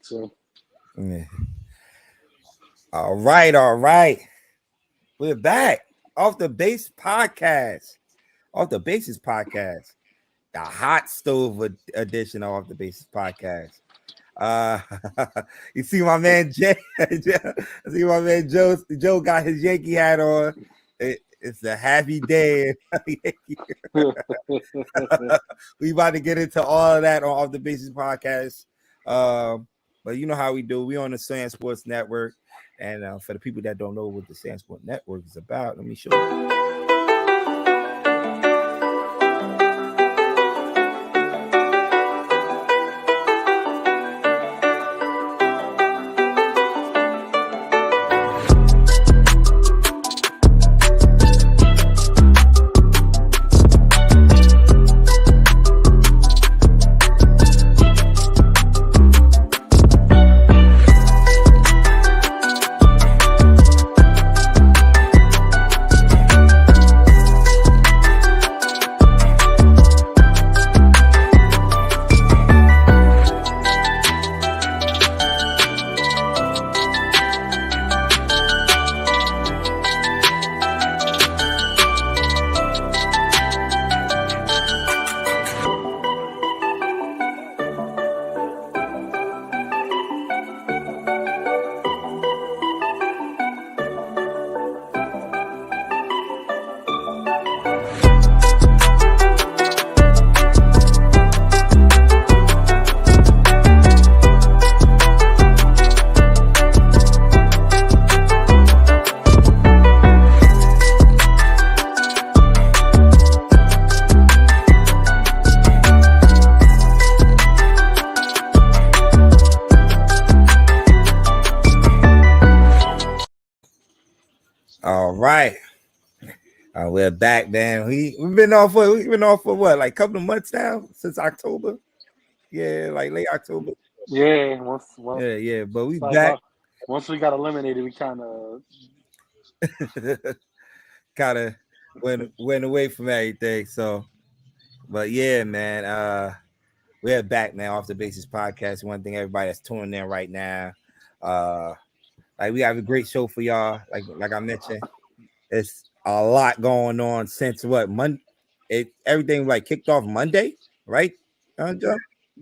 So Yeah. All right. We're back. Off the Base Podcast. Off the Bases Podcast. The hot stove edition of Off the Bases Podcast. Uh you see my man Jay. I see my man Joe. Joe got his Yankee hat on. It's a happy day. We about to get into all of that on Off the Bases Podcast. But you know how we do. We on the SamzSportz Network. And for the people that don't know what the SamzSportz Network is about, let me show you. All right. We're back, man. We've been off for what, like a couple of months now, since October. Yeah, like late October. yeah, Yeah. But we like back. once we got eliminated, we kind of Kind of went away from everything. So, but yeah, man. We're back now off the Basis Podcast. One thing everybody that's tuning in right now. Uh, like we have a great show for y'all. Like I mentioned, it's a lot going on since what Monday. Everything like kicked off Monday, right? Joe?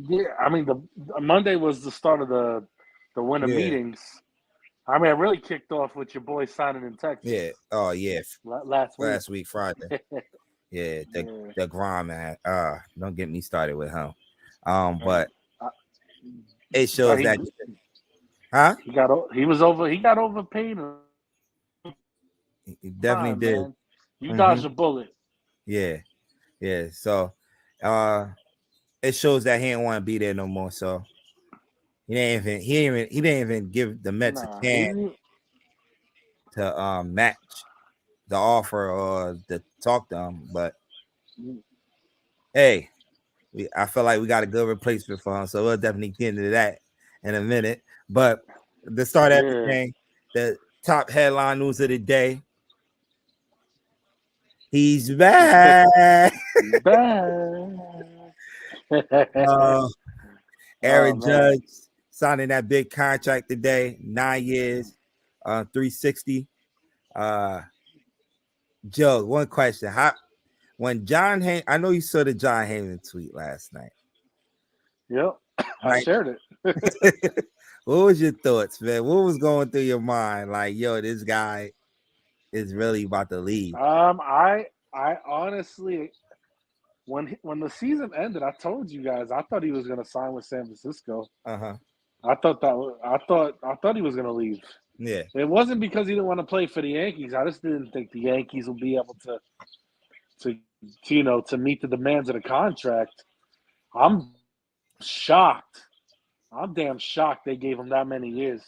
yeah. I mean, the Monday was the start of the winter Yeah, meetings. I mean, it really kicked off with your boy signing in Texas yeah. Oh yeah, last week. last week Friday. Yeah, Yeah. the Grom man. Don't get me started with him. But Uh, it but shows that, huh? he was over. He got overpaid. He definitely Time, did. man. You Hmm. dodged a bullet. Yeah, yeah. So, uh, it shows that he didn't want to be there no more. So he didn't even give the Mets a Nah, he chance didn't. to match the offer or to talk to him. But hey, I feel like we got a good replacement for him. So we'll definitely get into that in a minute. But to start Yeah. everything, the top headline news of the day. He's back. He's back. uh, Oh Aaron man. Judge signing that big contract today, 9 years, 360. Uh, Joe, one question: How when I know you saw the John Heyman tweet last night, Yep. I right? shared it. What was your thoughts, man? What was going through your mind? Like, yo, this guy is really about to leave. I honestly, when the season ended, I told you guys I thought he was gonna sign with San Francisco. Uh-huh. I thought he was gonna leave. Yeah. It wasn't because he didn't want to play for the Yankees. I just didn't think the Yankees would be able to to meet the demands of the contract. I'm shocked. I'm damn shocked they gave him that many years.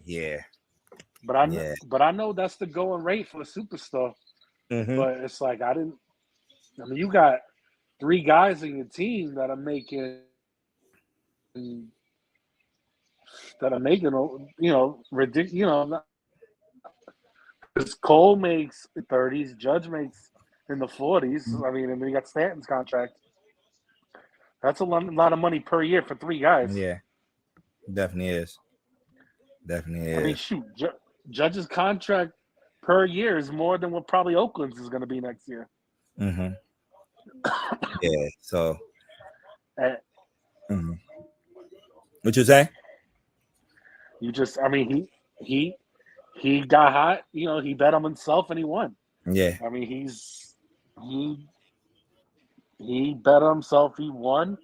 Yeah. But I Yeah. but I know that's the going rate for a superstar. Mm-hmm. But it's like I didn't. I mean, you got three guys in your team that are making ridiculous. Because Cole makes 30s, Judge makes in the 40s. I mean, and then you got Stanton's contract. That's a lot of money per year for three guys. Yeah. Definitely is. Definitely I mean, is. shoot, Judge's contract per year is more than what probably Oakland's is going to be next year. Mm-hmm. Yeah. So, And mm-hmm. What you say? I mean, he got hot. You know, he bet on himself and he won. Yeah. I mean, he bet on himself. He won.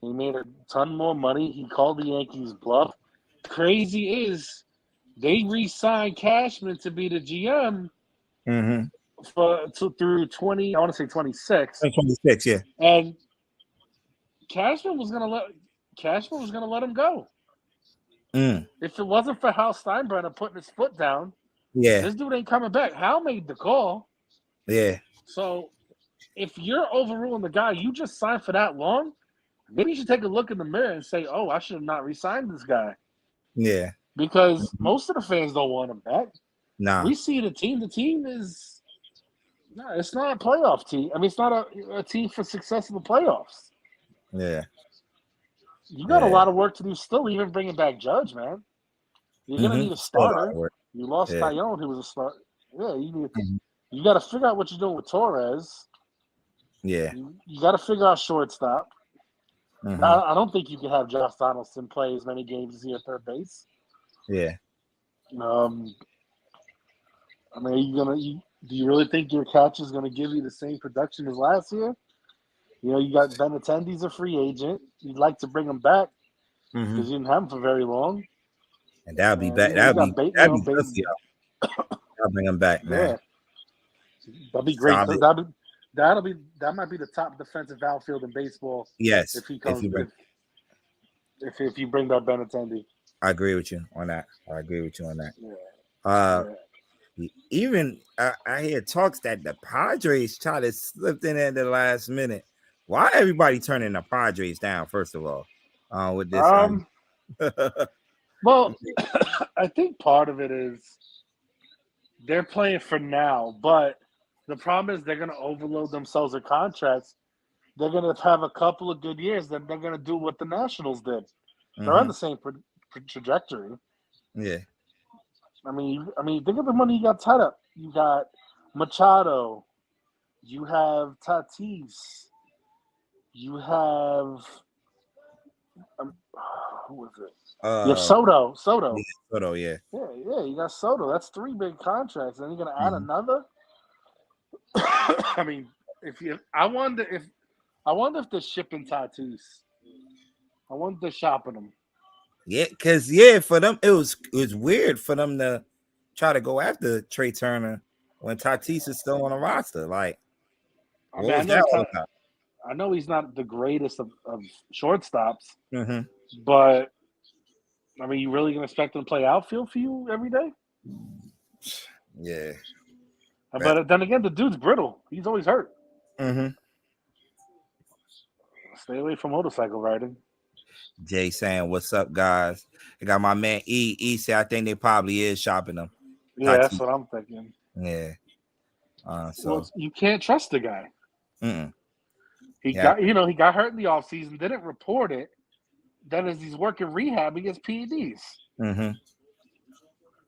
He made a ton more money. He called the Yankees bluff. Crazy is they re-signed Cashman to be the GM Mm-hmm. through 20. I want to say 26. 26. Yeah. And Cashman was gonna let him go. Mm. If it wasn't for Hal Steinbrenner putting his foot down, Yeah. this dude ain't coming back. Hal made the call. Yeah. So if you're overruling the guy you just signed for that long, maybe you should take a look in the mirror and say, "Oh, I should have not re-signed this guy." Yeah. Because most of the fans don't want him back. Nah. We see the team. The team is no, it's not a playoff team. I mean, it's not a team for success in the playoffs. Yeah. You got a lot of work to do still, even bringing back Judge, man. You're gonna need a starter. You lost Tyone, who was a starter. Yeah, you got to figure out what you're doing with Torres. Yeah. You got to figure out shortstop. Mm-hmm. I don't think you can have Josh Donaldson play as many games as he at third base. Yeah. I mean, do you really think your catcher is going to give you the same production as last year? You know, you got Benintendi's a free agent. You'd like to bring him back because you didn't have him for very long. And that'll be back. That'll be good for y'all. I'll bring him back, man. Yeah. That'd be great. That might be the top defensive outfield in baseball. Yes. If he comes if you bring back Benintendi. I agree with you on that. Yeah. Even I hear talks that the Padres try to slip in at the last minute. Why everybody turning the Padres down? First of all, with this. Well, I think part of it is they're playing for now, but the problem is they're going to overload themselves with contracts. They're going to have a couple of good years, then they're going to do what the Nationals did. They're on the same trajectory. Yeah. I mean, think of the money you got tied up. You got Machado. You have Tatis. You have who was it? You have Soto. Yeah, Soto, yeah. Yeah, you got Soto. That's 3 big contracts. And you're gonna add another. I mean, I wonder if they're shipping Tatis. I wonder if they're shopping them. Yeah, because for them it was weird for them to try to go after Trey Turner when Tatis is still on the roster. Like, what was that all about? I know he's not the greatest of shortstops, but I mean, you really gonna expect him to play outfield for you every day? Yeah. But then again, the dude's brittle. He's always hurt. Stay away from motorcycle riding. Jay saying, "What's up, guys?" I got my man E. E said, "I think they probably is shopping them." Yeah, that's what I'm thinking. Yeah. So you can't trust the guy. He got hurt in the offseason, didn't report it. Then as he's working rehab, he gets PEDs.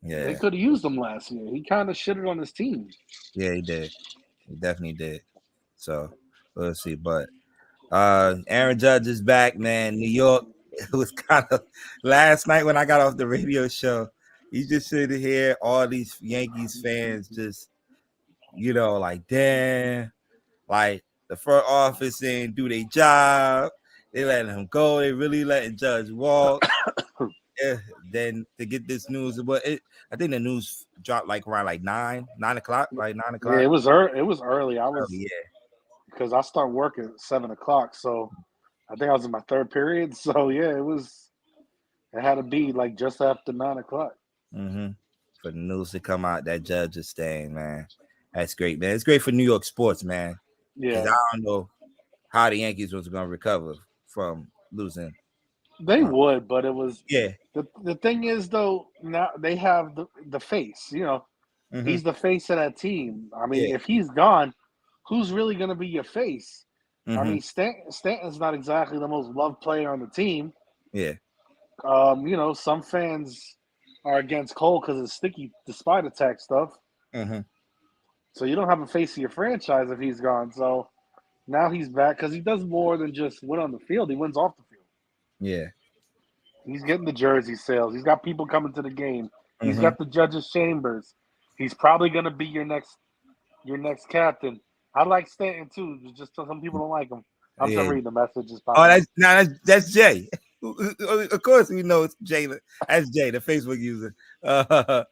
Yeah. They could have used him last year. He kind of shitted on his team. Yeah, he did. He definitely did. So we'll see. But Aaron Judge is back, man. New York. It was kind of last night when I got off the radio show. You just sit here, all these Yankees fans just, like, damn, like the front office didn't do their job. They letting him go. They really letting Judge walk. Then to get this news, but I think the news dropped around 9 o'clock, right? 9 o'clock. Yeah, it was early. Because I start work at 7 o'clock, so I think I was in my third period. So yeah, it had to be just after 9 o'clock. For the news to come out that Judge is staying, man. That's great, man. It's great for New York sports, man. Yeah, I don't know how the Yankees was going to recover from losing. They would, but it was The thing is, though, now they have the face. He's the face of that team. I mean, if he's gone, who's really going to be your face? I mean, Stanton's not exactly the most loved player on the team. Yeah. some fans are against Cole because of sticky, the spine attack stuff. Mm-hmm. So you don't have a face of your franchise if he's gone. So now he's back because he does more than just win on the field. He wins off the field. Yeah. He's getting the jersey sales. He's got people coming to the game. He's Mm-hmm. got the judges' chambers. He's probably going to be your next captain. I like Stanton too. Just some people don't like him. I'm just reading the messages. Oh, that's Jay. Of course, we know it's Jay. That's Jay, the Facebook user. Of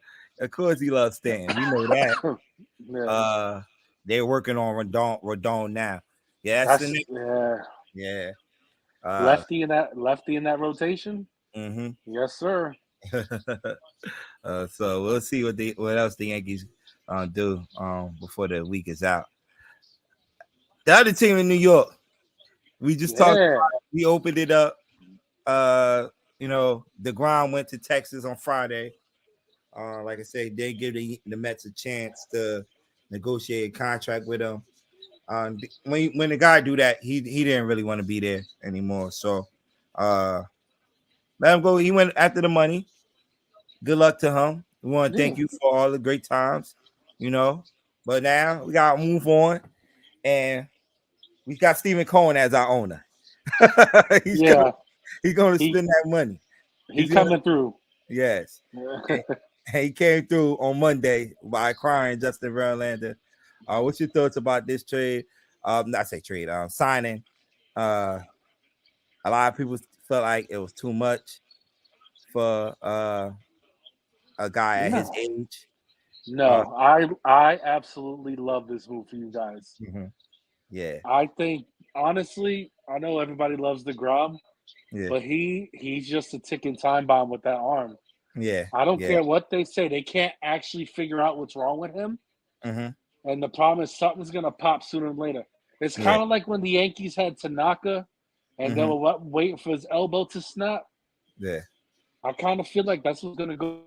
course, he loves Stanton. We know that. Yeah. They're working on Rodon now. Yeah, that's the next. Yeah. Lefty in that rotation. Mm-hmm. Yes, sir. So we'll see what else the Yankees do before the week is out. The other team in New York, we just talked about it. We opened it up. DeGrom went to Texas on Friday. Like I said, they give the Mets a chance to negotiate a contract with him. When the guy do that, he didn't really want to be there anymore. So let him go. He went after the money. Good luck to him. We want to thank you for all the great times, But now we gotta move on, and we got Stephen Cohen as our owner. He's going to spend that money. He's coming through. Yes. And he came through on Monday by crying Justin Verlander. What's your thoughts about this trade? Signing. A lot of people felt like it was too much for a guy at his age. No, I absolutely love this move for you guys. Mm-hmm. Yeah. I think, honestly, I know everybody loves DeGrom, but he's just a ticking time bomb with that arm. Yeah. I don't care what they say. They can't actually figure out what's wrong with him. Mm-hmm. And the problem is something's going to pop sooner than later. It's kind of like when the Yankees had Tanaka and they were waiting for his elbow to snap. Yeah. I kind of feel like that's what's going to go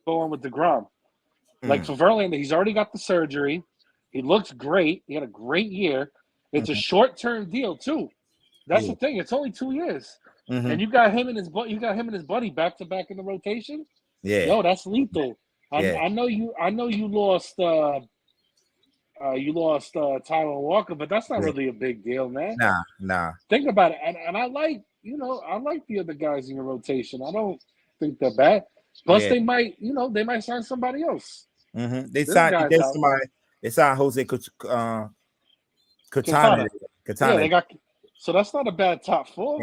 on with DeGrom. Like for Verlander, he's already got the surgery. He looks great. He had a great year. It's a short-term deal too. That's the thing. It's only 2 years, and you got him and his buddy back to back in the rotation. Yeah, yo, that's lethal. I know you lost. You lost Tyler Walker, but that's not really a big deal, man. Nah. Think about it, and I like the other guys in your rotation. I don't think they're bad. Plus, they might sign somebody else. Mm-hmm. They signed Jose Catana. Yeah, they got. So that's not a bad top four.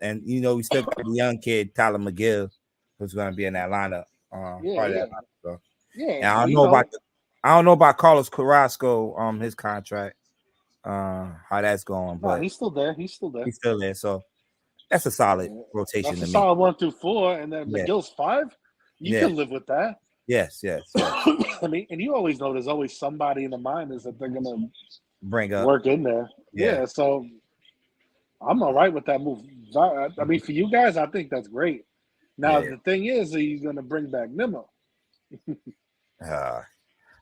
And we still got the young kid Tyler McGill, who's going to be in that lineup. And I don't know about Carlos Carrasco, his contract, how that's going. But he's still there. He's still there. So that's a solid rotation. That's a solid 1 through 4, and then McGill's 5. You can live with that. Yes. I mean, and you always know there's always somebody in the minors that they're gonna bring up, work in there. Yeah, so I'm all right with that move. I mean, for you guys, I think that's great. Now the thing is, are you gonna bring back Nimmo? I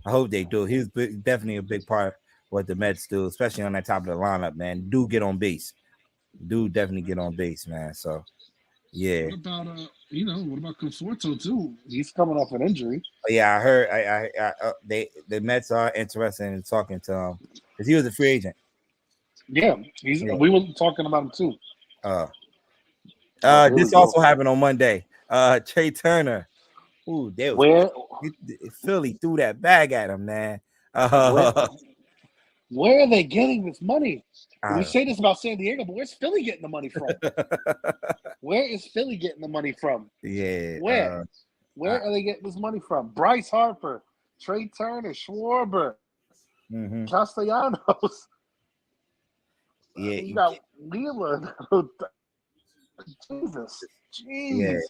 hope they do. He's definitely a big part of what the Mets do, especially on that top of the lineup, man. Do get on base. Do definitely get on base, man. So yeah. What about what about Conforto too? He's coming off an injury. Yeah, I heard. The Mets are interested in talking to him because he was a free agent. Yeah, we were talking about him too. This also happened on Monday. Trey Turner. Ooh, Philly threw that bag at him, man. Where are they getting this money? We say this about San Diego, but where's Philly getting the money from? Where is Philly getting the money from? Yeah. Where are they getting this money from? Bryce Harper, Trey Turner, Schwarber, Castellanos. Yeah. You got Wheeler. Jesus. Jeez. Yeah.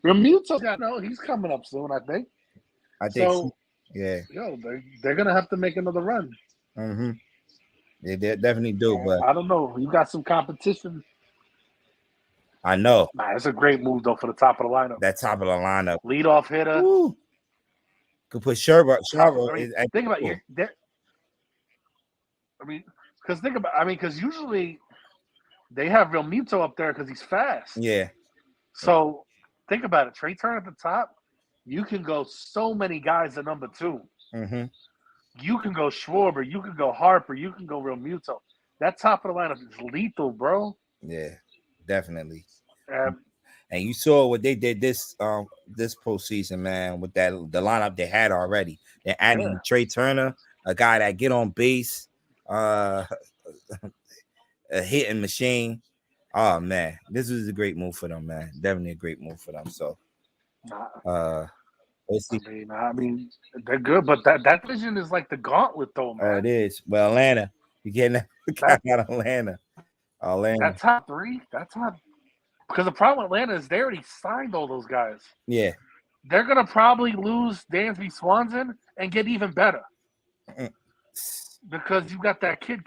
Remuto, he's coming up soon, I think. I think so. Yeah. They're going to have to make another run. Mm-hmm. They definitely do, but I don't know. You got some competition. I know. It's a great move though for the top of the lineup. That top of the lineup, leadoff hitter. Woo. Could put Sherber. Think about it. Because usually they have Realmuto up there because he's fast. Yeah. So think about it. Trey Turner at the top. You can go so many guys at number 2. Mm-hmm. You can go Schwarber. You can go Harper. You can go Real Muto. That top of the lineup is lethal, bro. Yeah, definitely. Um, And you saw what they did this postseason, man, with the lineup they had already. They're adding Trey Turner, a guy that get on base, a hitting machine. Oh man, this was a great move for them, man. Definitely a great move for them. So let's see. I mean, they're good, but that division is like the gauntlet, though, man. Oh, it is. Well, Atlanta, you getting that out of Atlanta. That top 3, that's not because the problem with Atlanta is they already signed all those guys. Yeah, they're gonna probably lose Dansby Swanson and get even better because you got that kid.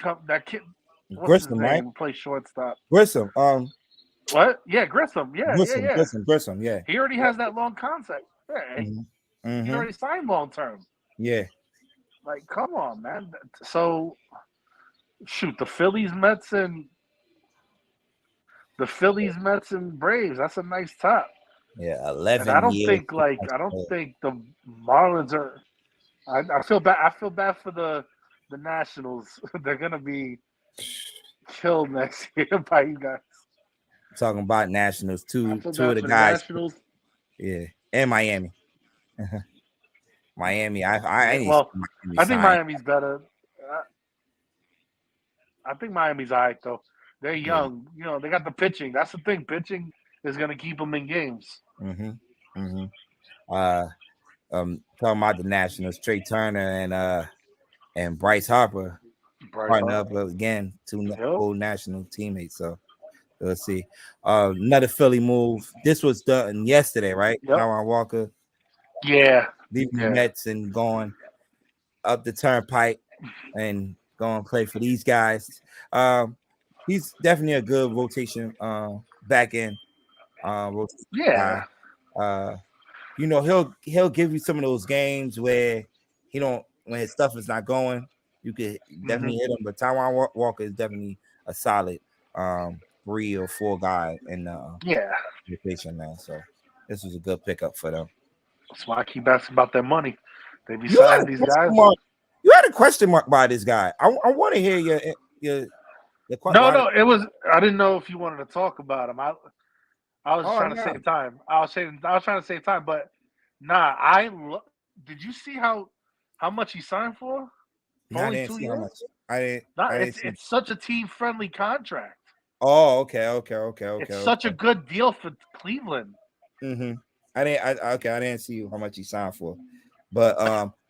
Grissom, right? Who plays shortstop? Grissom. What? Yeah, Grissom. Yeah, Grissom. Yeah. He already has that long contract. Yeah, he already signed long term. Yeah. Like, come on, man. So, shoot, the Phillies, Mets, and Braves. That's a nice top. Yeah, 11. And I don't think the Marlins are. I feel bad. I feel bad for the Nationals. They're gonna be killed next year by you guys. Talking about Nationals, two of the guys. Nationals. Yeah, and Miami. Miami. I think Miami's better. I think Miami's all right though. They're young. Yeah. You know, they got the pitching. That's the thing. Pitching is going to keep them in games. Talking about the Nationals, Trey Turner and Bryce Harper partner up again, 2 old national teammates. So let's see. Another Philly move. This was done yesterday, right? Taijuan Walker. Yeah. Leaving the Mets and going up the turnpike and going to play for these guys. He's definitely a good rotation back end. Yeah. You know, he'll give you some of those games where when his stuff is not going, you could definitely hit him. But Taijuan Walker is definitely a solid 3 or 4 guy in rotation, man. So this was a good pickup for them. That's why I keep asking about their money. They be signing these guys. You had a question mark by this guy. I want to hear your question. No, it was. I didn't know if you wanted to talk about him. I was trying to save time. I was trying to save time, but nah. Did you see how much he signed for? Only 2 years. It's such a team-friendly contract. Oh, okay. It's such a good deal for Cleveland. I didn't see how much he signed for, but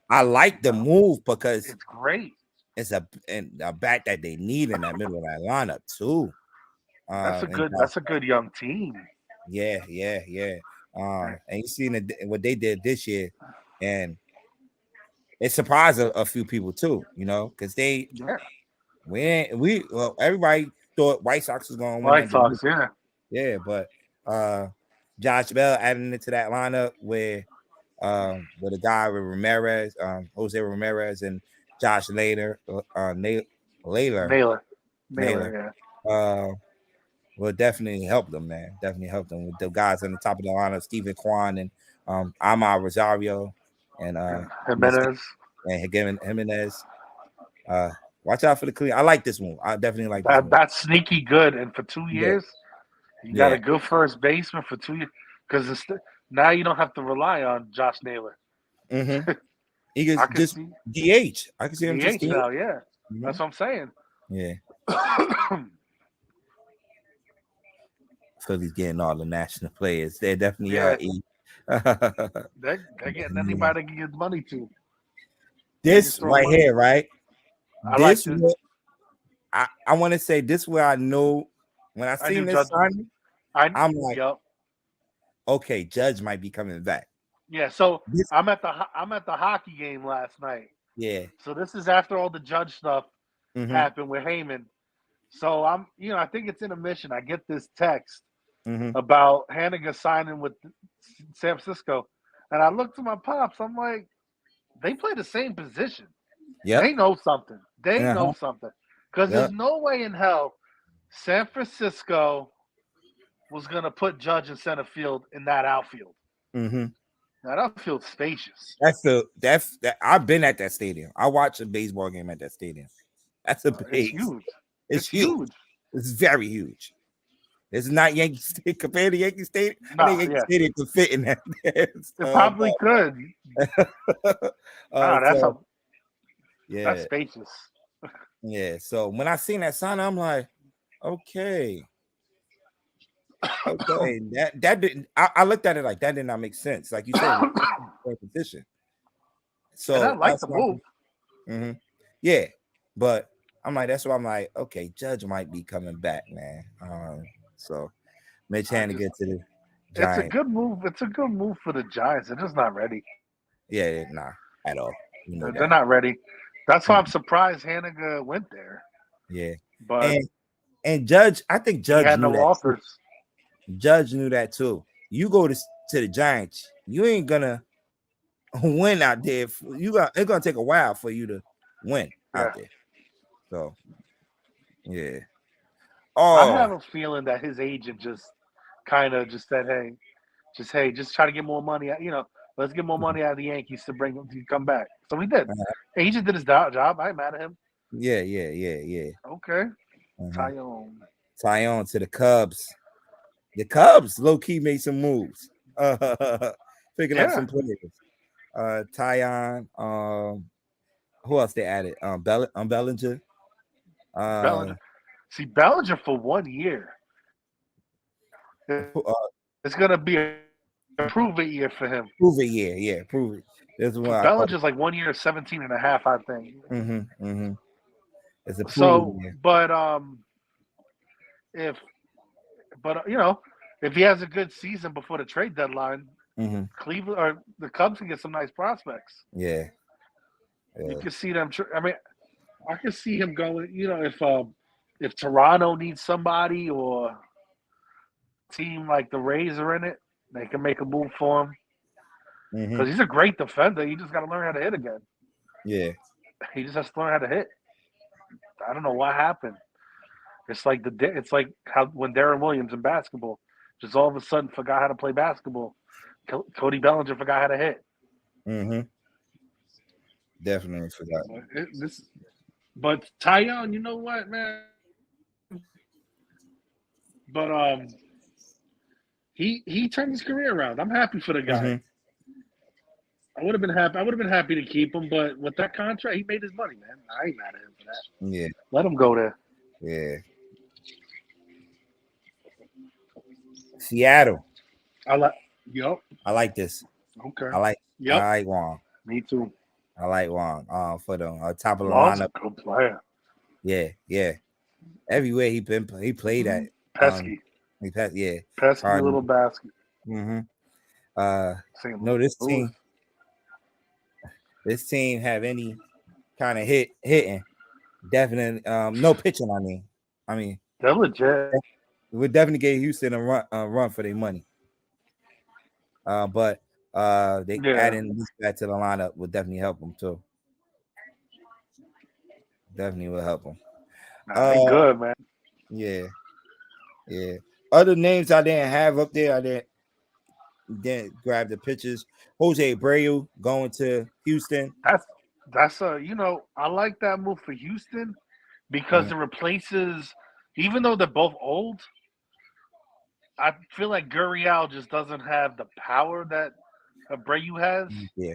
I like the move because it's great. It's a bat that they need in that middle of that lineup too. That's a good young team. Yeah. And you seen what they did this year, and it surprised a few people too. You know, because everybody thought White Sox was going to win. White Sox, yeah, but Josh Bell adding into that lineup with a guy with Ramirez, Jose Ramirez, and Josh Naylor. Will definitely help them, man. Definitely help them with the guys on the top of the lineup, Stephen Kwan and Amar Rosario and Jimenez. Watch out for the clean. I like this one. I definitely like that. That's sneaky good. And for 2 years, you got a good first baseman for 2 years because now you don't have to rely on Josh Naylor. He can just DH. I can see him just DH now. Yeah, that's what I'm saying. Yeah. Philly's getting all the national players. They definitely are. They're getting anybody to give money to. This right here, right? I want to say this where I know when I seen this signing, I'm like, okay, Judge might be coming back. Yeah, so I'm at the hockey game last night. Yeah. So this is after all the Judge stuff happened with Heyman. So I think it's intermission. I get this text about Hannigan signing with San Francisco, and I look to my pops. I'm like, they play the same position. Yeah, they know something. Know something because there's no way in hell San Francisco was going to put Judge in center field in that outfield. Mm-hmm. That outfield's spacious. I've been at that stadium. I watched a baseball game at that stadium. That's a It's base. huge. It's huge. It's very huge. It's not Yankee Stadium compared to Yankee Stadium. I think Yankee Stadium could fit in that. It probably could. That's spacious. Yeah. So when I seen that sign, I'm like, okay. That didn't. I looked at it like that did not make sense. Like you said, position. So and I like the move. Mm-hmm. Yeah, but I'm like, that's why I'm like, okay, Judge might be coming back, man. So Mitch Haniger to the Giants. It's a good move. It's a good move for the Giants. They're just not ready. Yeah, nah, at all. They're not ready. That's why I'm surprised Haniger went there. Yeah, but and Judge, I think Judge had knew no that offers. Too. Judge knew that too. You go to the Giants, you ain't gonna win out there. It's gonna take a while for you to win out there. So, yeah. I have a feeling that his agent just kind of just said, "Hey, just try to get more money. Let's get more money out of the Yankees to bring him to come back." So we did. Hey, he just did his job. I ain't mad at him. Yeah. Okay. Taillon to the Cubs. The Cubs low key made some moves. Picking up some players. Taillon. Who else they added? Bellinger. Bellinger. See, Bellinger for 1 year. It's gonna be a prove-it year for him. Prove it year, yeah. Prove it. That's why Bellinger's like 1 year, 17 and a half, I think. Mm-hmm. It's a prove year. But if he has a good season before the trade deadline, Cleveland or the Cubs can get some nice prospects. Yeah. You can see them. I can see him going. If Toronto needs somebody or a team like the Rays are in it, they can make a move for him because he's a great defender. You just got to learn how to hit again. Yeah, he just has to learn how to hit. I don't know what happened. It's like how when Darren Williams in basketball just all of a sudden forgot how to play basketball. Cody Bellinger forgot how to hit. Definitely forgot. But Taillon, you know what, man? But he turned his career around. I'm happy for the guy. I would have been happy. I would have been happy to keep him, but with that contract, he made his money, man. I ain't mad at him for that. Yeah, let him go there. Yeah. Seattle. I like this. Okay. I like Wong. Me too. I like Wong. For the top of the Wong's lineup. A good player. Yeah. Everywhere he played at. Pesky. Pesky little basket. This team have any kind of hitting. Definitely no pitching. I mean they're legit. Would definitely give Houston a run for their money. But adding this guy to the lineup would definitely help them too. Definitely will help them. They good, man. Yeah. Other names I didn't have up there, I didn't grab the pictures. Jose Abreu going to Houston. That's I like that move for Houston because it replaces, even though they're both old, I feel like Gurriel just doesn't have the power that Abreu has. Yeah.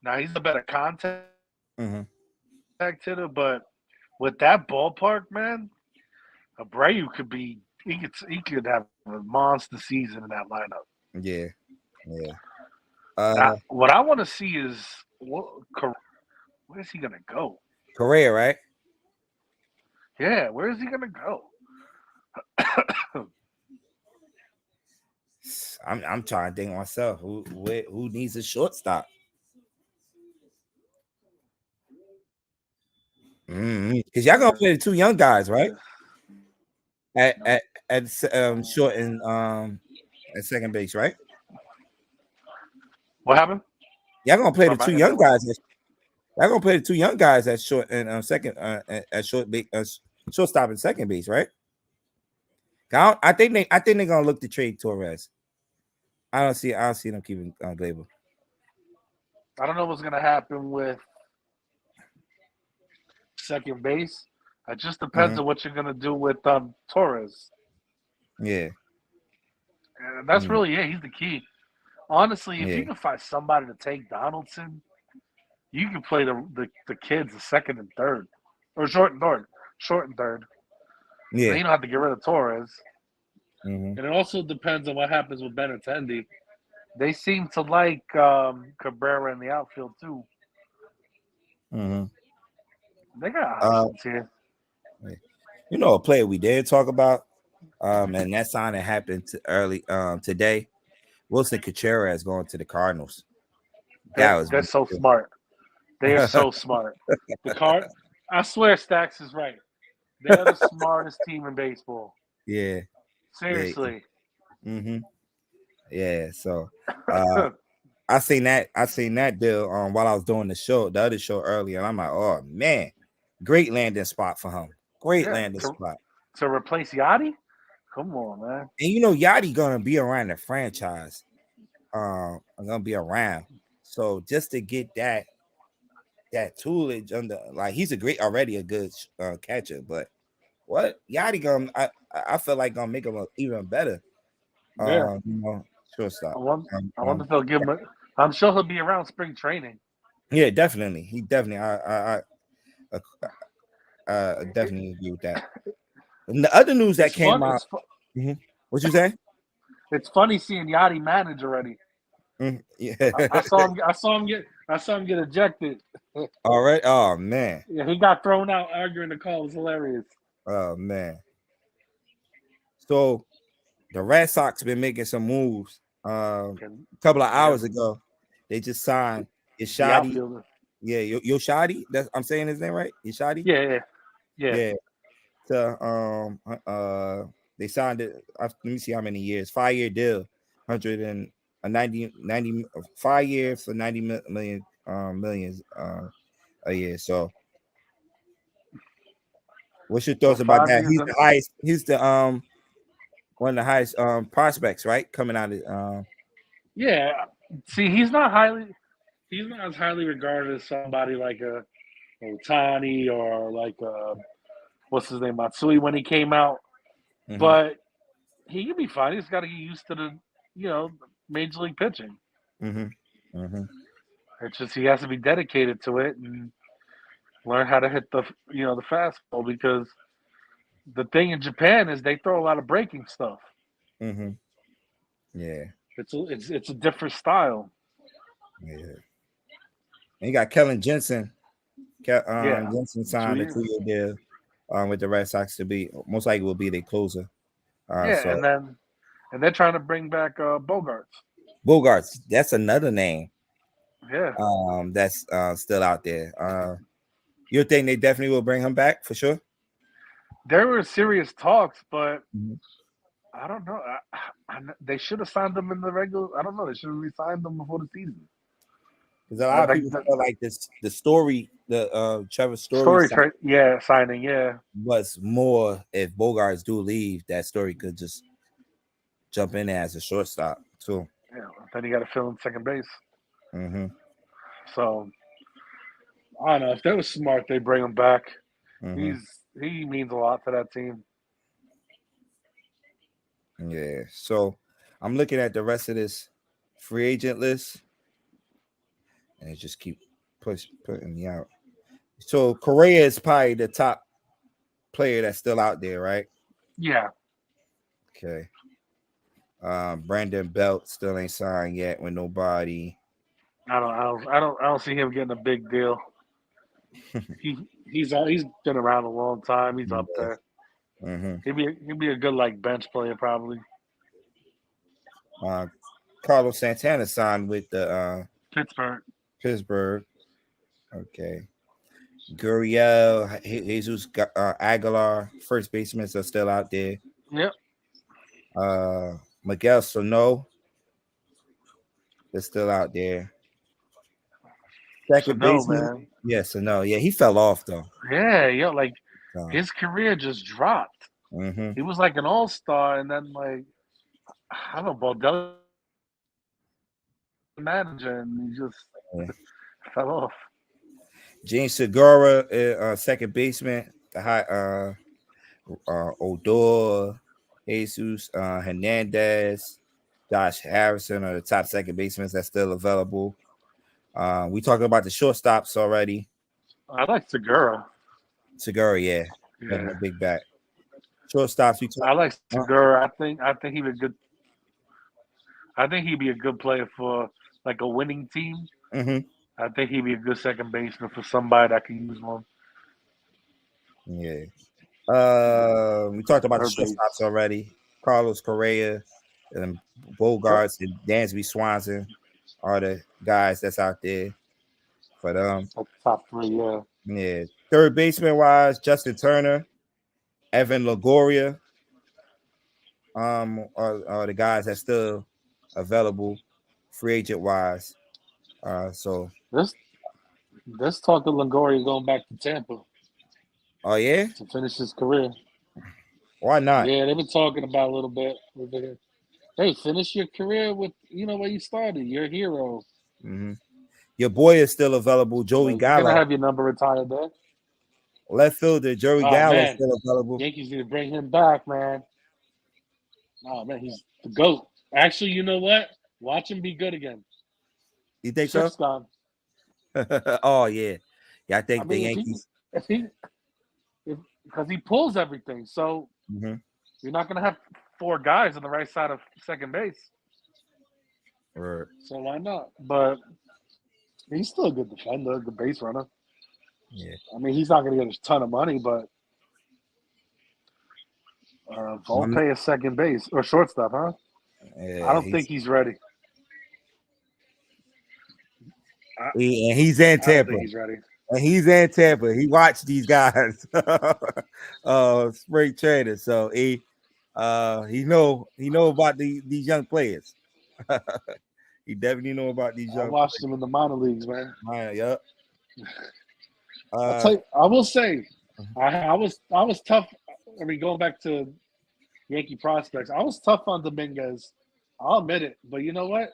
Now he's a better contact hitter, but with that ballpark, man, Abreu could be. He could have a monster season in that lineup. Yeah. Now, what I want to see is where's he gonna go? Correa, right? Yeah, where is he gonna go? I'm trying to think myself. Who needs a shortstop? Because y'all gonna play the two young guys, right? At short and at second base, right? What happened? Y'all gonna play the two young guys. Y'all gonna play the two young guys at short and second at short base, shortstop and second base, right? I think they're gonna look to trade Torres. I don't see them keeping Glaber. I don't know what's gonna happen with second base. It just depends Mm-hmm. on what you're gonna do with Torres. Yeah. And that's Mm-hmm. really it. He's the key. Honestly, if you Yeah. can find somebody to take Donaldson, you can play the kids the second and third, or short and third. And then Yeah. you don't have to get rid of Torres. Mm-hmm. And it also depends on what happens with Benintendi. They seem to like Cabrera in the outfield too. Mm-hmm. They got Uh, options here. you know, a player we did talk about, and that signing happened early today. Wilson Contreras going to the Cardinals. That was They're so smart. They are so smart. The card, I swear, Stacks is right. They are the smartest team in baseball. yeah. They, Seriously. mm-hmm. Yeah. So, uh, I seen that deal while I was doing the other show earlier, and I'm like, oh man, great landing spot for him. Great Yeah. landing spot. To replace Yachty? Come on, man. And you know, Yachty gonna be around the franchise. Gonna be around. So just to get that toolage under, like he's already a good catcher, but what Yachty gonna I feel like gonna make him even better. Yeah. You know, shortstop. I wonder, Um, I wonder um, if they'll give him. I'm sure he'll be around spring training. yeah, definitely. He definitely. I It, definitely agree with that. And the other news that it's came fun. out. Mhm. What you say? It's funny seeing Yachty manage already. Yeah. I saw him. I saw him get ejected. All right. Oh man. Yeah, he got thrown out arguing the call. It was hilarious. Oh man. So the Red Sox been making some moves. A couple of Yeah, hours ago, they just signed the Ishadi. outfielder. Yeah, Yoshadi. That's I'm saying his name right. Ishadi. Yeah, yeah, yeah. Yeah. To they signed it. Let me see how many years. 5-year deal, 190 5 years for 90 million millions a year. So, what's your So thoughts about that? 5 years. He's the highest. He's the one of the highest prospects, right? Coming out of Yeah. See, he's not highly. He's not as highly regarded as somebody like a Otani or like what's his name Matsui when he came out. mhm, But he can be fine. He's got to get used to the major league pitching. mhm, mhm, It's just he has to be dedicated to it and learn how to hit the fastball because the thing in Japan is they throw a lot of breaking stuff. mhm. Yeah, It's a different style. yeah. And you got Kellen Jensen. Yeah, Jensen two signed a years. 2-year deal with the Red Sox to be most likely will be their closer. Yeah, So and they're trying to bring back Bogarts. Bogarts, that's another name Yeah, that's still out there. You think they definitely will bring him back for sure? there were serious talks, but Mhm. I don't know. They should have signed them in the regular. I don't know. They should have re-signed them before the season. Because a lot of people The feel like the story, the Trevor Story story trade, yeah, signing, yeah, was more if Bogarts do leave, that story could just jump in there as a shortstop too. yeah. Then you got to fill in second base. Mm-hmm. So I don't know if they was smart, they bring him back. Mm-hmm. He means a lot to that team. Yeah. So I'm looking at the rest of this free agent list, and it just keep putting me out. So Correa is probably the top player that's still out there, right? Yeah, Okay. Brandon Belt still ain't signed yet with nobody. I don't see him getting a big deal. He's been around a long time. He's up there. Mm-hmm. He'd be a good like bench player probably. Carlos Santana signed with the Pittsburgh. Pittsburgh. Okay. Gurriel, Jesus Aguilar, first basemen are still out there. Yep. Miguel Sano is still out there. So Second no, baseman, man. yes or no? Yeah, he fell off though. Yeah, like his career just dropped. Mm-hmm. He was like an all-star, and then like I don't know, Baldelli manager, and he just Yeah. fell off. James Segura, second baseman. The high Odor, Jesus, Hernandez, Josh Harrison are the top second basemen that's still available. We talking about the shortstops already. I like Segura. Segura, yeah, Yeah, a big bat. Shortstops, we talk. I like Segura. I think he'd be a good. I think he'd be a good player for like a winning team. Mm-hmm. I think he'd be a good second baseman for somebody that can use one. Yeah. Yeah, We talked about the third shortstops base. already. Carlos Correa and Yep, Bogarts and Dansby Swanson are the guys that's out there for them. like top three. Yeah, Yeah. Third baseman wise, Justin Turner, Evan Longoria, are the guys that's still available free agent wise. So this this talk of Longoria going back to Tampa oh yeah, to finish his career. why not? Yeah, they've been talking about a little bit. Hey, finish your career with where you started. You're a hero. Mm-hmm. Your boy is still available, Joey You're gonna Gallo. have your number retired there. Left fielder Joey Oh Gallo is man, still available. Yankees need to bring him back, man. Oh man, he's the goat. Actually, you know what? Watch him be good again. You think so? Shift's gone. Oh yeah, yeah. I I think the mean, Yankees. because he pulls everything. So Mm-hmm. you're not gonna have four guys on the right side of second base. Right. So why not? But he's still a good defender, good base runner. Yeah. I mean, he's not gonna get a ton of money, but My- Volpe is second base or shortstop, huh? I yeah. don't think he's ready. I, He's in I don't Tampa. think he's ready. And he's in Tampa. He watched these guys, spring training. So he know about these young players. He definitely know about these I young watched him in the minor leagues, man. players. Yep. I'll tell you. I will say, Mhm. I was tough. I mean, going back to Yankee prospects, I was tough on Dominguez. I'll admit it. But you know what?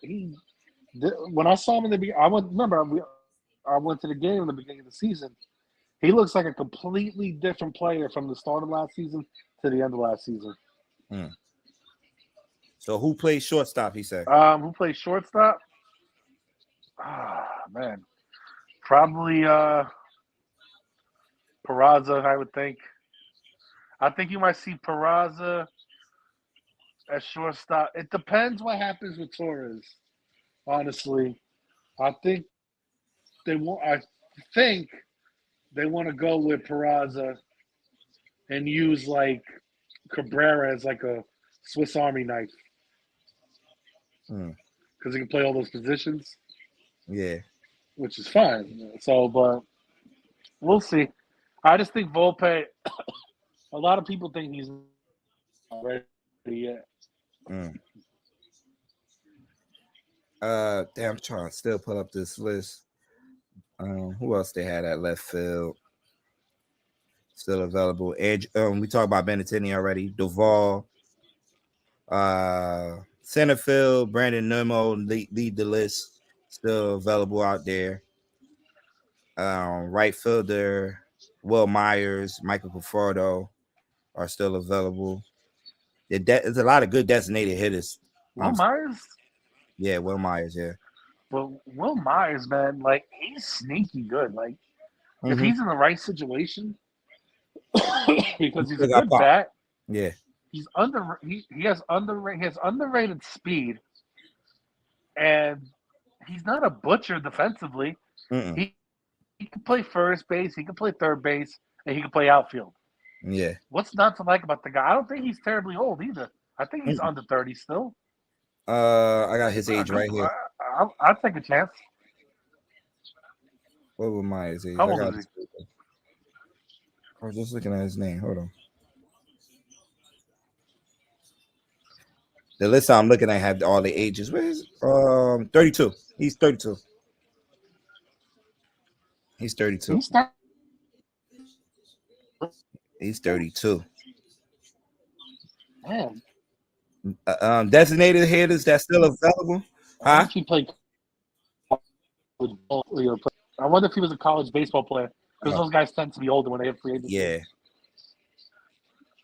When I saw him in the beginning, I went to the game in the beginning of the season. He looks like a completely different player from the start of last season to the end of last season. Mm. So who plays shortstop? He said. Who plays shortstop? Ah, man, probably Peraza. I would think. I think you might see Peraza at shortstop. It depends what happens with Torres. Honestly, I think they want. I think they want to go with Peraza and use like Cabrera as like a Swiss Army knife Mm. because he can play all those positions, Yeah. which is fine. So, but we'll see. I just think Volpe. A lot of people think he's not ready yet. Mm. Damn, I'm trying to still pull up this list. Who else they had at left field? Still available. Edge. We talked about Benintendi already. Duvall. Center field. Brandon Nemo lead the list. Still available out there. Right fielder. Will Myers, Michael Conforto are still available. There's a lot of good designated hitters. Will Myers, Yeah, Will Myers. Yeah. but Will Myers, man, like he's sneaky good. Like if Mm-hmm. he's in the right situation, because he's a Still got good pop. bat, Yeah. he has underrated speed, and he's not a butcher defensively. Mm-mm. He can play first base, he can play third base, and he can play outfield. Yeah. What's not to like about the guy? I don't think he's terribly old either. I think he's Mm-mm. under 30 still. I got his age right here. I'll take a chance. What was Myers' age? How I old got. is he? I was just looking at his name. Hold on. The list I'm looking at have all the ages. Where is 32. He's 32. He's 32. He's not. He's 32. Man, Designated hitters that's still available. I wonder Huh? if he played college ball, I wonder if he was a college baseball player because those guys tend to be older when they hit free agency.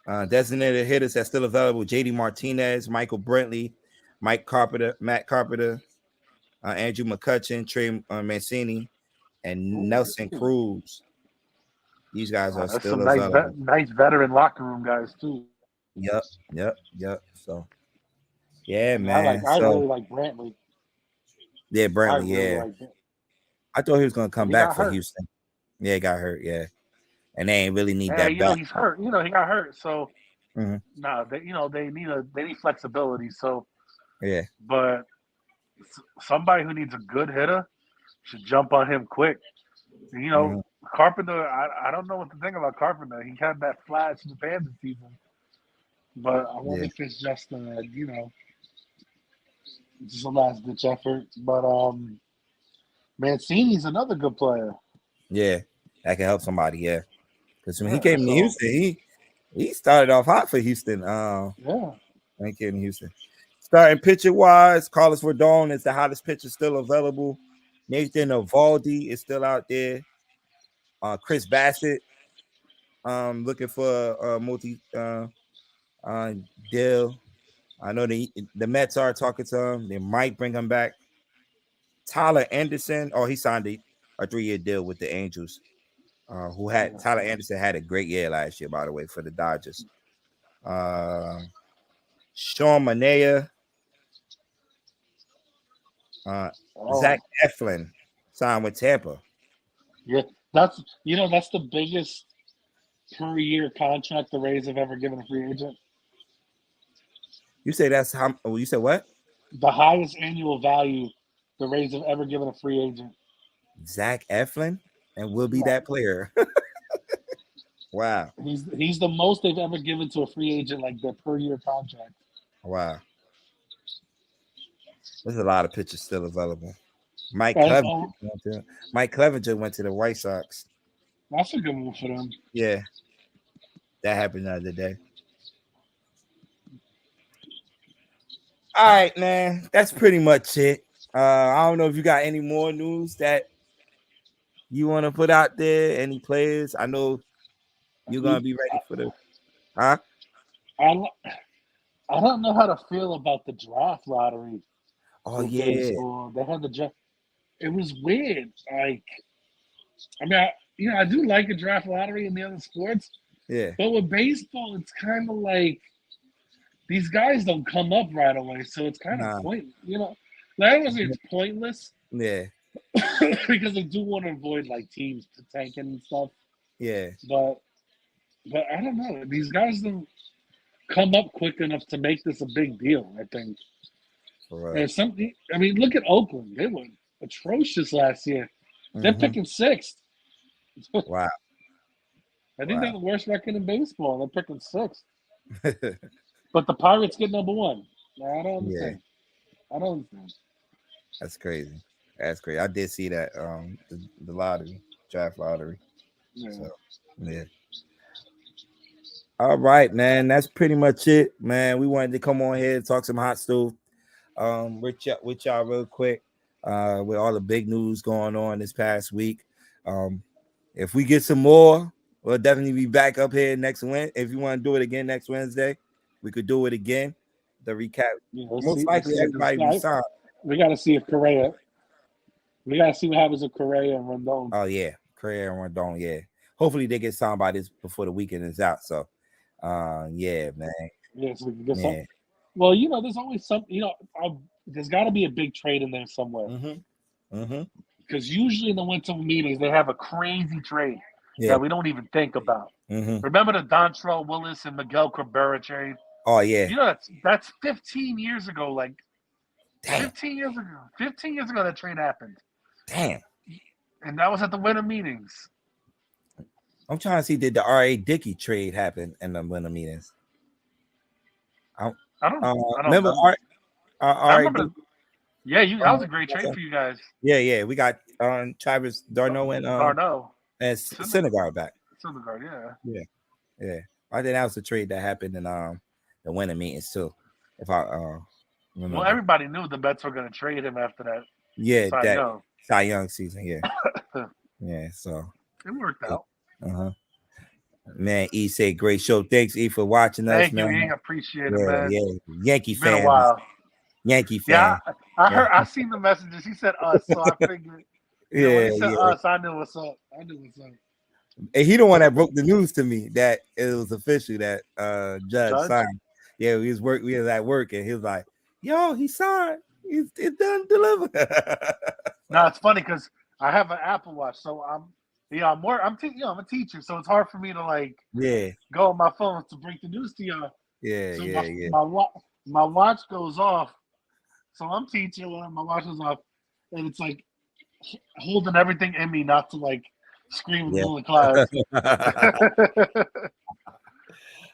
Yeah. Designated hitters that's still available: JD Martinez, Michael Brentley, Matt Carpenter, Andrew McCutchen, Trey Mancini, and Nelson Cruz. These guys are That's still some available. nice veteran locker room guys too. Yep. So yeah, And man. I So really like Brantley. yeah, I Brentley. really Yeah, like him. I thought he was gonna come He back got for hurt. Houston. Yeah, he got hurt. Yeah, and they ain't really need Yeah, that back. he's hurt. He got hurt. So Mhm. they need flexibility. So, Yeah. but somebody who needs a good hitter should jump on him quick. Mhm. Carpenter. I don't know what to think about Carpenter. He had that flash in the Panthers season, but I wonder Yeah. if it's just just a last ditch effort. But Mancini's another good player. Yeah, that can help somebody. Yeah, because when he Yeah. came to So Houston, he started off hot for Houston. yeah. When he came to Houston, starting pitcher wise, Carlos Rodon is the hottest pitcher still available. Nathan Eovaldi is still out there. Chris Bassett, looking for a multi deal. I know the Mets are talking to him. They might bring him back. Tyler Anderson, he signed a 3-year deal with the Angels. Who had Tyler Anderson had a great year last year, by the way, for the Dodgers. Sean Manaea, Zach Eflin signed with Tampa. Yeah. That's the biggest per year contract the Rays have ever given a free agent. You say that's how? You said what? The highest annual value the Rays have ever given a free agent. Zach Eflin, and will be that player. Wow. He's the most they've ever given to a free agent, like their per year contract. Wow. There's a lot of pitchers still available. Mike Clevenger went to the White Sox. That's a good move for them. Yeah. That happened the other day. All right, man. That's pretty much it. I don't know if you got any more news that you want to put out there. Any players? I know you're gonna be ready for the huh? I don't know how to feel about the draft lottery. Oh For yeah. baseball. They had the draft. It was weird. Like, I do like a draft lottery in the other sports. Yeah. But with baseball, it's kind of like these guys don't come up right away, so it's kind of pointless. Like, I don't say it's pointless. Yeah. Because they do want to avoid like teams tanking and stuff. Yeah. But I don't know. These guys don't come up quick enough to make this a big deal, I think. And something. I mean, look at Oakland. They were atrocious last year. They're picking sixth. Wow. I think they're the worst record in baseball. They're picking sixth. But the Pirates get number one. I don't understand. I don't understand. That's crazy. I did see that the lottery, draft lottery. Yeah. So, yeah. All right, man. That's pretty much it, man. We wanted to come on here and talk some hot stove with y'all real quick. With all the big news going on this past week. If we get some more, we'll definitely be back up here next Wednesday. If you want to do it again next Wednesday, we could do it again. The recap. Most likely everybody be signed. We got to see if Correa. We got to see what happens with Correa and Rendon. Oh yeah, Correa and Rendon. Yeah, hopefully they get signed by this before the weekend is out. So, yeah, man. Yeah, so we can get some. Well, there's always some. There's got to be a big trade in there somewhere. Because usually in the winter meetings they have a crazy trade that we don't even think about. Remember the Dontrell Willis and Miguel Cabrera trade? Oh yeah. That's 15 years ago. Like, damn. 15 years ago. 15 years ago that trade happened. Damn. And that was at the winter meetings. I'm trying to see, did the R.A. Dickey trade happen in the winter meetings? I don't remember. I remember. Yeah, that was a great trade for you guys. Yeah. We got Travis d'Arnaud and Syndergaard back. Syndergaard, yeah. I think that was the trade that happened in the winter meetings too. If I remember. Well, everybody knew the Mets were going to trade him after that. Yeah, Cy that Young. Cy Young season. Yeah, yeah. So It worked out. Man, E said great show. Thanks, E, for watching us, Thank you, man. E. Appreciate it, Yeah, man. yeah. Yankee It's been a fan. while. Yankee Yeah, fan. I heard. I seen the messages. He said us, so I figured. When he said us, I knew what's up. And he the one that broke the news to me that it was official that Judge Judge? signed. Yeah, we was at work and he was like, "Yo, he signed. It's done delivered." No, it's funny because I have an Apple Watch, so I'm a teacher, so it's hard for me to like go on my phone to break the news to y'all. Yeah, so my watch goes off, so I'm teaching when my watch goes off, and it's like holding everything in me not to like scream in the middle of class.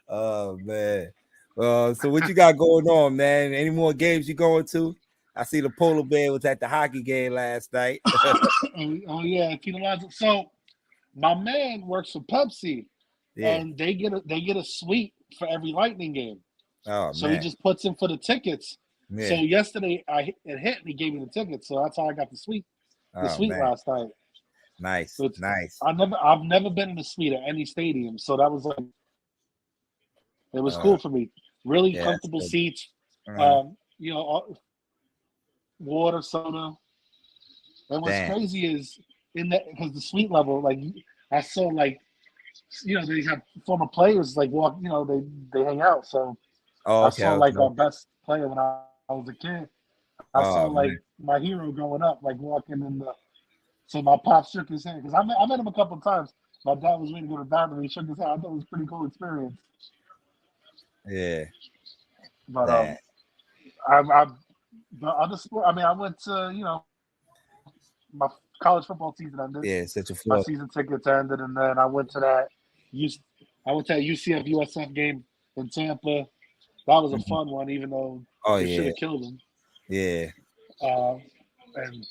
Oh man. So what you got going on, man? Any more games you going to? I see the polar bear was at the hockey game last night. Oh yeah, so my man works for Pepsi, and they get a suite for every Lightning game. Oh so man. he just puts in for the tickets. Yeah. So yesterday it hit and he gave me the tickets, so that's how I got the suite. Last night. Nice, so nice. I've never been in a suite at any stadium, so that was like it was cool for me. Really comfortable seats. Water, soda. And what's crazy is in that because the suite level, like I saw, like they have former players like walk. They hang out. So I saw like our best player when I was a kid. I saw like my hero growing up, like walking in the. So my pop shook his hand because I met him a couple of times. My dad was waiting to go to the bathroom. He shook his hand. I thought it was a pretty cool experience. Yeah. But I the other sport. I mean, I went to my college football season ended. Yeah, such a my season tickets ended, and then I went to that UCF USF game in Tampa. That was a fun one, even though they should have killed him. Yeah. And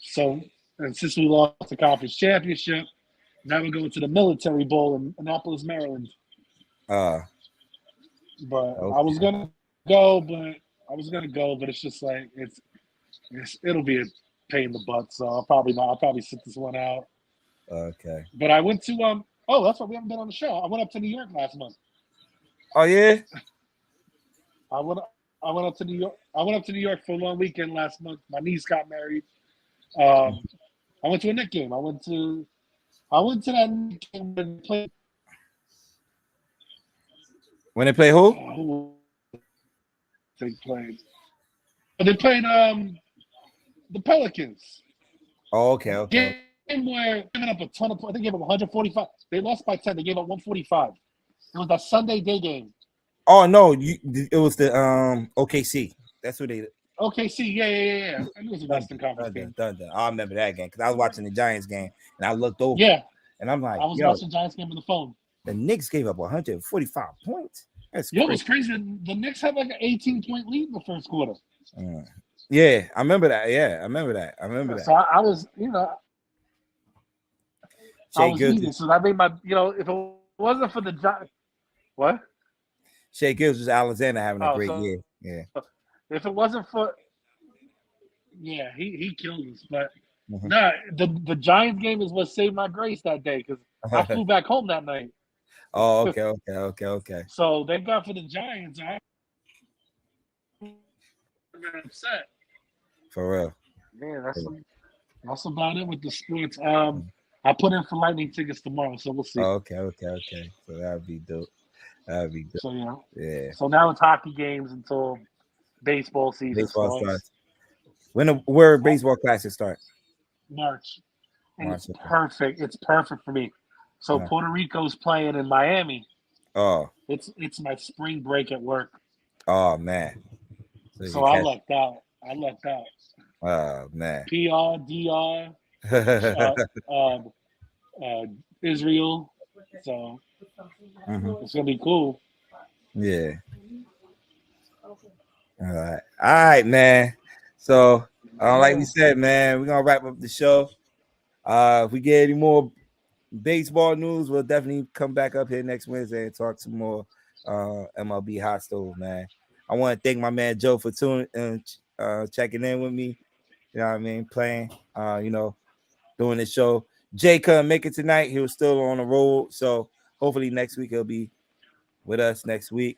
since we lost the conference championship, now we're going to the Military Bowl in Annapolis, Maryland. But I was gonna go, but it's just like it'll be a pain in the butt. So I'll probably sit this one out. Okay. But I went to that's why we haven't been on the show. I went up to New York last month. Oh yeah. I went up to New York. I went up to New York for a long weekend last month. My niece got married. I went to a Knicks game. I went to that Knicks game when they played. When they play who? They played the Pelicans. Oh, okay. Game where giving up a ton of points. They gave up 145. They lost by 10. They gave up 145. It was that Sunday day game. Oh no, it was the OKC. That's what they. OKC, yeah. I knew it was a Western Conference game. I remember that game because I was watching the Giants game and I looked over. Yeah, and I'm like, I was watching the Giants game on the phone. The Knicks gave up 145 points. That's crazy. It was crazy. The Knicks had like an 18-point lead in the first quarter. Yeah, I remember that. I remember that. So I was, I was eating. So I made my, if it wasn't for the Giants, what? Shea Gills was Alexander having a great year. Yeah. If it wasn't for, he killed us. But the Giants game is what saved my grace that day because I flew back home that night. Oh, okay. So thank God for the Giants. I'm upset. For real. Man, that's about it with the sports. I put in for Lightning tickets tomorrow, so we'll see. Oh, okay. So that'd be dope. So yeah. So now it's hockey games until baseball season starts. Where baseball classes start? March. And it's perfect. It's perfect for me. So Puerto Rico's playing in Miami. Oh. It's my spring break at work. Oh man. So I lucked out. Oh man. PR, DR, Israel. So it's gonna be cool. Yeah. All right, man. So like we said, man, we're gonna wrap up the show. If we get any more baseball news, we'll definitely come back up here next Wednesday and talk some more MLB hot stove, man. I want to thank my man Joe for tuning and checking in with me. You know what I mean? Playing, doing the show. Jay couldn't make it tonight. He was still on the road. So hopefully next week he'll be with us next week.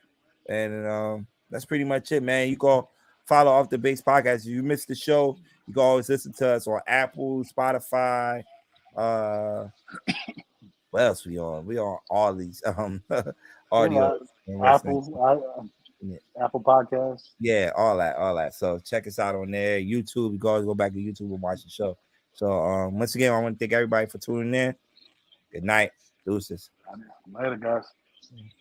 And that's pretty much it, man. You can follow Off the Base Podcast. If you missed the show, you can always listen to us on Apple, Spotify. What else we on? We on all these audio. Apple Podcasts. Yeah, all that. So check us out on there. YouTube. You can always go back to YouTube and watch the show. So once again, I want to thank everybody for tuning in. Good night. Deuces. Later, guys.